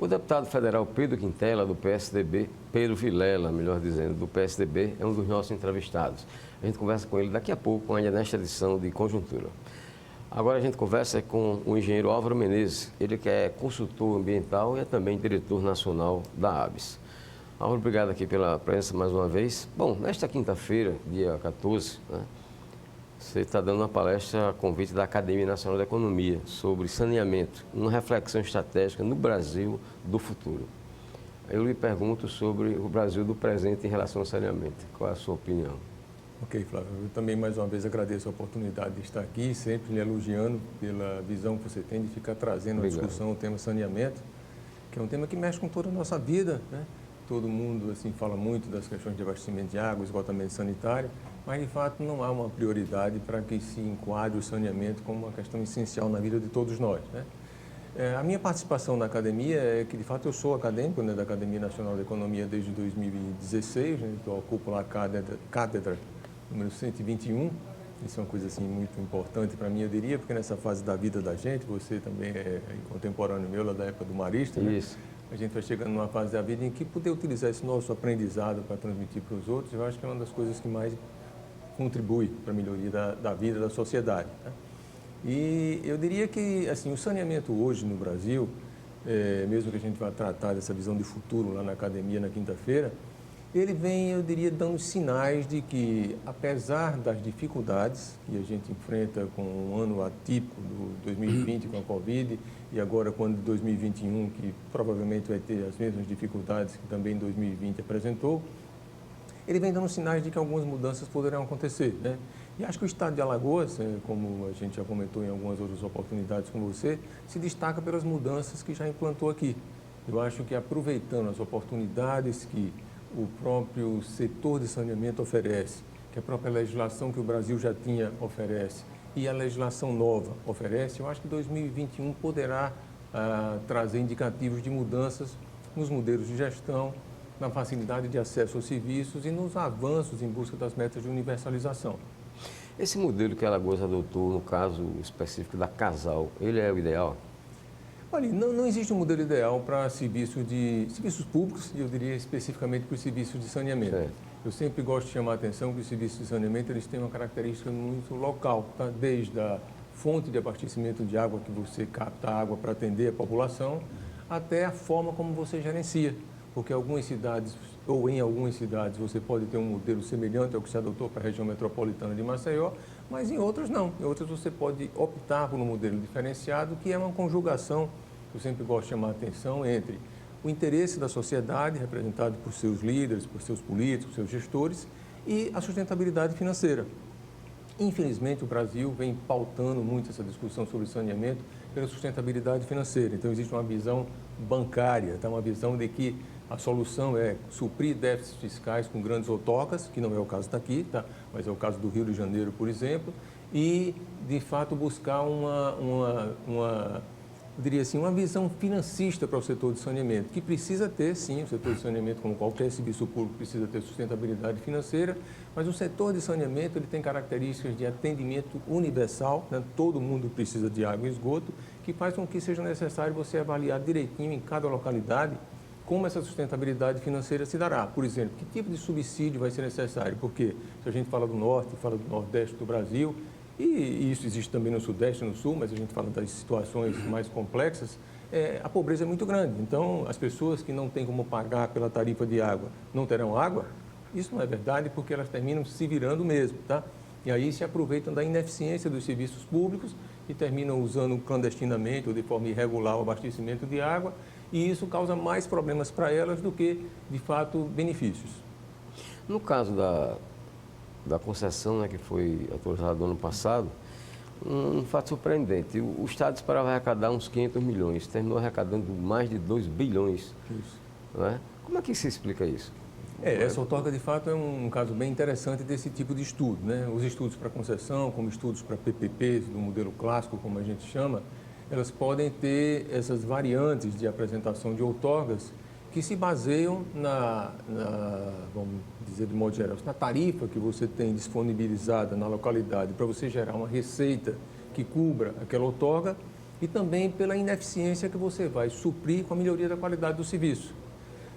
O deputado federal Pedro Quintela, do PSDB, Pedro Vilela, melhor dizendo, do PSDB, é um dos nossos entrevistados. A gente conversa com ele daqui a pouco, ainda nesta edição de Conjuntura. Agora a gente conversa com o engenheiro Álvaro Menezes, ele que é consultor ambiental e é também diretor nacional da ABS. Álvaro, obrigado aqui pela presença mais uma vez. Bom, nesta quinta-feira, dia 14, você está dando uma palestra a convite da Academia Nacional da Economia sobre saneamento, uma reflexão estratégica no Brasil do futuro. Eu lhe pergunto sobre o Brasil do presente em relação ao saneamento. Qual é a sua opinião? Ok, Flávio. Eu também, mais uma vez, agradeço a oportunidade de estar aqui, sempre lhe elogiando pela visão que você tem de ficar trazendo à discussão o tema saneamento, que é um tema que mexe com toda a nossa vida, né? Todo mundo assim fala muito das questões de abastecimento de água, esgotamento sanitário, mas de fato não há uma prioridade para que se enquadre o saneamento como uma questão essencial na vida de todos nós, né? A minha participação na academia é que, de fato, eu sou acadêmico, né, da Academia Nacional da Economia desde 2016, né? Eu ocupo lá a cátedra número 121. Isso é uma coisa assim muito importante para mim, eu diria, porque nessa fase da vida da gente, você também é contemporâneo meu, lá da época do Marista, né? Isso. A gente vai chegando numa fase da vida em que poder utilizar esse nosso aprendizado para transmitir para os outros, eu acho que é uma das coisas que mais contribui para a melhoria da vida da sociedade, né? E eu diria que assim, o saneamento hoje no Brasil, mesmo que a gente vá tratar dessa visão de futuro lá na academia na quinta-feira, ele vem, eu diria, dando sinais de que, apesar das dificuldades que a gente enfrenta com um ano atípico do 2020 com a Covid e agora quando 2021, que provavelmente vai ter as mesmas dificuldades que também 2020 apresentou, ele vem dando sinais de que algumas mudanças poderão acontecer, né? E acho que o estado de Alagoas, como a gente já comentou em algumas outras oportunidades com você, se destaca pelas mudanças que já implantou aqui. Eu acho que aproveitando as oportunidades que o próprio setor de saneamento oferece, que a própria legislação que o Brasil já tinha oferece e a legislação nova oferece, eu acho que 2021 poderá trazer indicativos de mudanças nos modelos de gestão, na facilidade de acesso aos serviços e nos avanços em busca das metas de universalização. Esse modelo que a Alagoas adotou, no caso específico da Casal, ele é o ideal? Olha, não existe um modelo ideal para serviços públicos, e eu diria especificamente para os serviços de saneamento. Certo. Eu sempre gosto de chamar a atenção que os serviços de saneamento eles têm uma característica muito local, tá? Desde a fonte de abastecimento de água, que você capta água para atender a população, até a forma como você gerencia. Porque algumas cidades, ou em algumas cidades, você pode ter um modelo semelhante ao que se adotou para a região metropolitana de Maceió, mas em outras não. Em outras você pode optar por um modelo diferenciado, que é uma conjugação, eu sempre gosto de chamar a atenção, entre o interesse da sociedade, representado por seus líderes, por seus políticos, seus gestores, e a sustentabilidade financeira. Infelizmente, o Brasil vem pautando muito essa discussão sobre saneamento pela sustentabilidade financeira. Então, existe uma visão bancária, tá? Uma visão de que a solução é suprir déficits fiscais com grandes outorgas, que não é o caso daqui, tá? Mas é o caso do Rio de Janeiro, por exemplo, e, de fato, buscar eu diria assim, uma visão financista para o setor de saneamento, que precisa ter, sim, o setor de saneamento, como qualquer serviço público, precisa ter sustentabilidade financeira, mas o setor de saneamento ele tem características de atendimento universal, né? Todo mundo precisa de água e esgoto, que faz com que seja necessário você avaliar direitinho em cada localidade como essa sustentabilidade financeira se dará. Por exemplo, que tipo de subsídio vai ser necessário? Porque se a gente fala do norte, fala do nordeste do Brasil, e isso existe também no Sudeste e no Sul, mas a gente fala das situações mais complexas, a pobreza é muito grande. Então, as pessoas que não têm como pagar pela tarifa de água não terão água? Isso não é verdade, porque elas terminam se virando mesmo, tá? E aí se aproveitam da ineficiência dos serviços públicos e terminam usando clandestinamente ou de forma irregular o abastecimento de água, e isso causa mais problemas para elas do que, de fato, benefícios. No caso da concessão, né, que foi autorizada no ano passado, um fato surpreendente. O Estado esperava arrecadar uns 500 milhões, terminou arrecadando mais de 2 bilhões. Isso. Né? Como é que se explica isso? Essa outorga, de fato, é um caso bem interessante desse tipo de estudo, né? Os estudos para concessão, como estudos para PPPs, do modelo clássico, como a gente chama, elas podem ter essas variantes de apresentação de outorgas que se baseiam vamos dizer de modo geral, na tarifa que você tem disponibilizada na localidade para você gerar uma receita que cubra aquela outorga e também pela ineficiência que você vai suprir com a melhoria da qualidade do serviço.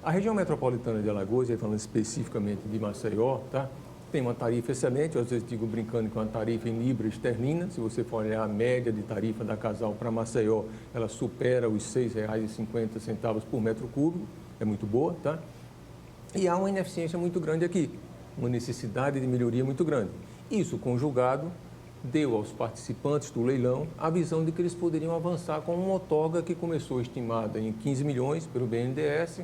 A região metropolitana de Alagoas, aí falando especificamente de Maceió, tá? Tem uma tarifa excelente, eu às vezes digo brincando que é uma tarifa em libra esterlina. Se você for olhar a média de tarifa da Casal para Maceió, ela supera os R$ 6,50 por metro cúbico, é muito boa, tá? E há uma ineficiência muito grande aqui, uma necessidade de melhoria muito grande. Isso conjugado deu aos participantes do leilão a visão de que eles poderiam avançar com uma outorga que começou estimada em 15 milhões pelo BNDES.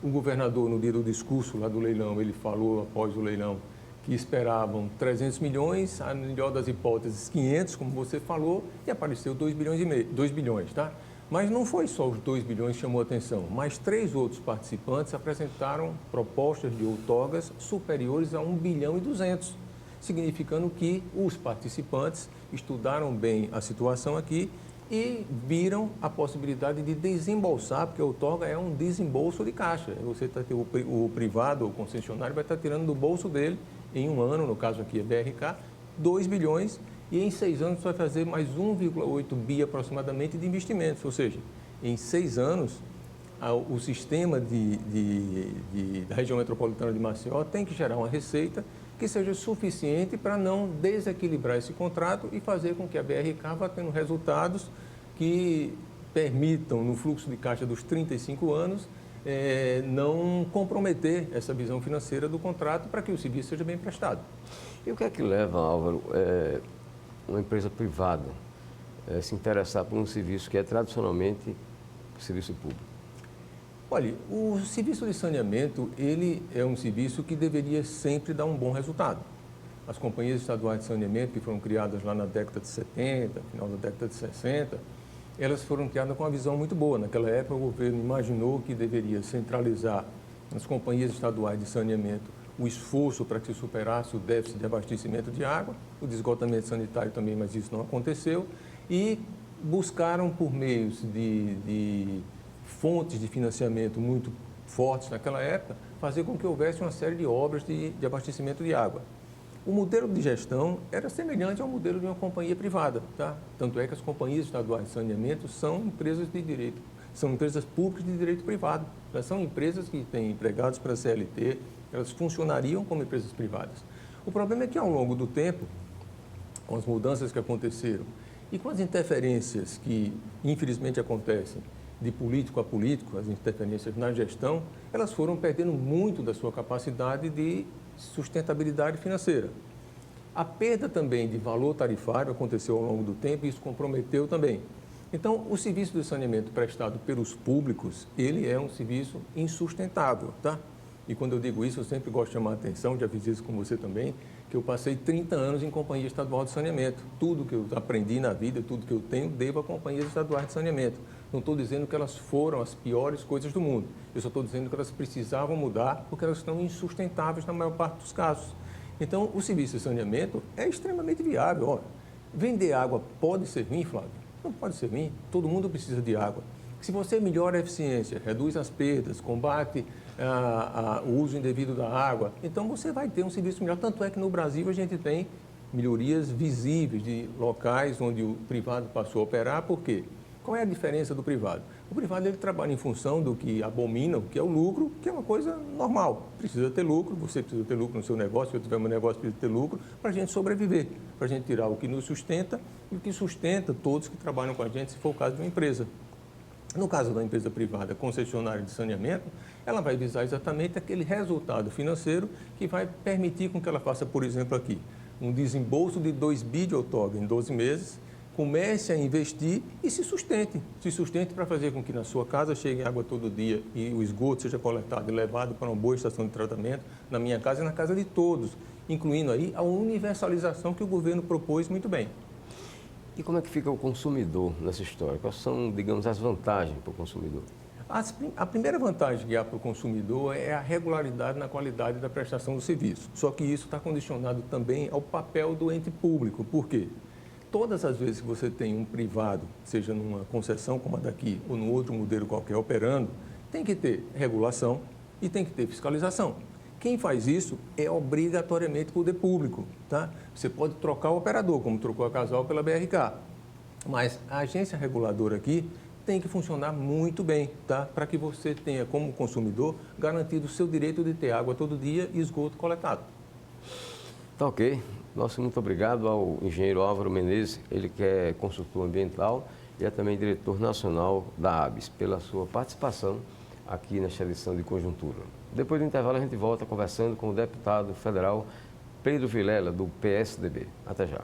O governador, no dia do discurso lá do leilão, ele falou após o leilão que esperavam 300 milhões, a melhor das hipóteses 500, como você falou, e apareceu 2 bilhões e meio, 2 bilhões, tá? Mas não foi só os 2 bilhões que chamou a atenção, mas 3 outros participantes apresentaram propostas de outorgas superiores a 1 bilhão e 200, significando que os participantes estudaram bem a situação aqui e viram a possibilidade de desembolsar, porque a outorga é um desembolso de caixa. Você o privado, o concessionário, vai estar tirando do bolso dele, em um ano, no caso aqui é BRK, 2 bilhões, e em 6 anos você vai fazer mais 1,8 bi aproximadamente de investimentos. Ou seja, em 6 anos, o sistema da região metropolitana de Maceió tem que gerar uma receita que seja suficiente para não desequilibrar esse contrato e fazer com que a BRK vá tendo resultados que permitam, no fluxo de caixa dos 35 anos, não comprometer essa visão financeira do contrato para que o serviço seja bem prestado. E o que é que leva, Álvaro, uma empresa privada a se interessar por um serviço que é tradicionalmente serviço público? Olha, o serviço de saneamento, ele é um serviço que deveria sempre dar um bom resultado. As companhias estaduais de saneamento, que foram criadas lá na década de 70, final da década de 60, elas foram criadas com uma visão muito boa. Naquela época, o governo imaginou que deveria centralizar nas companhias estaduais de saneamento o esforço para que se superasse o déficit de abastecimento de água, o de esgotamento sanitário também, mas isso não aconteceu, e buscaram, por meios de fontes de financiamento muito fortes naquela época, fazer com que houvesse uma série de obras de abastecimento de água. O modelo de gestão era semelhante ao modelo de uma companhia privada, tá? Tanto é que as companhias estaduais de saneamento são empresas de direito, são empresas públicas de direito privado. Elas são empresas que têm empregados para a CLT, elas funcionariam como empresas privadas. O problema é que ao longo do tempo, com as mudanças que aconteceram e com as interferências que infelizmente acontecem de político a político, as interferências na gestão, elas foram perdendo muito da sua capacidade de sustentabilidade financeira. A perda também de valor tarifário aconteceu ao longo do tempo e isso comprometeu também. Então, o serviço de saneamento prestado pelos públicos, ele é um serviço insustentável, tá? E quando eu digo isso, eu sempre gosto de chamar a atenção, já fiz isso com você também, que eu passei 30 anos em companhia estadual de saneamento. Tudo que eu aprendi na vida, tudo que eu tenho, devo a companhias estaduais de saneamento. Não estou dizendo que elas foram as piores coisas do mundo. Eu só estou dizendo que elas precisavam mudar porque elas estão insustentáveis na maior parte dos casos. Então, o serviço de saneamento é extremamente viável. Olha, vender água pode ser ruim, Flávio? Não pode ser ruim. Todo mundo precisa de água. Se você melhora a eficiência, reduz as perdas, combate o uso indevido da água, então você vai ter um serviço melhor. Tanto é que no Brasil a gente tem melhorias visíveis de locais onde o privado passou a operar. Por quê? Qual é a diferença do privado? O privado ele trabalha em função do que abominam, que é o lucro, que é uma coisa normal. Precisa ter lucro, você precisa ter lucro no seu negócio, se eu tiver um negócio, precisa ter lucro para a gente sobreviver, para a gente tirar o que nos sustenta e o que sustenta todos que trabalham com a gente, se for o caso de uma empresa. No caso da empresa privada concessionária de saneamento, ela vai visar exatamente aquele resultado financeiro que vai permitir com que ela faça, por exemplo, aqui, um desembolso de 2 bi de outorga em 12 meses, comece a investir e se sustente. Se sustente para fazer com que na sua casa chegue água todo dia e o esgoto seja coletado e levado para uma boa estação de tratamento, na minha casa e na casa de todos, incluindo aí a universalização que o governo propôs muito bem. E como é que fica o consumidor nessa história? Quais são, digamos, as vantagens para o consumidor? A primeira vantagem que há para o consumidor é a regularidade na qualidade da prestação do serviço. Só que isso está condicionado também ao papel do ente público. Por quê? Todas as vezes que você tem um privado, seja numa concessão como a daqui ou num outro modelo qualquer operando, tem que ter regulação e tem que ter fiscalização. Quem faz isso é obrigatoriamente o poder público, tá? Você pode trocar o operador, como trocou a Casal pela BRK. Mas a agência reguladora aqui tem que funcionar muito bem, tá? Para que você tenha, como consumidor, garantido o seu direito de ter água todo dia e esgoto coletado. Tá ok. Nosso muito obrigado ao engenheiro Álvaro Menezes, ele que é consultor ambiental e é também diretor nacional da ABS, pela sua participação aqui nesta edição de Conjuntura. Depois do intervalo a gente volta conversando com o deputado federal Pedro Vilela, do PSDB. Até já.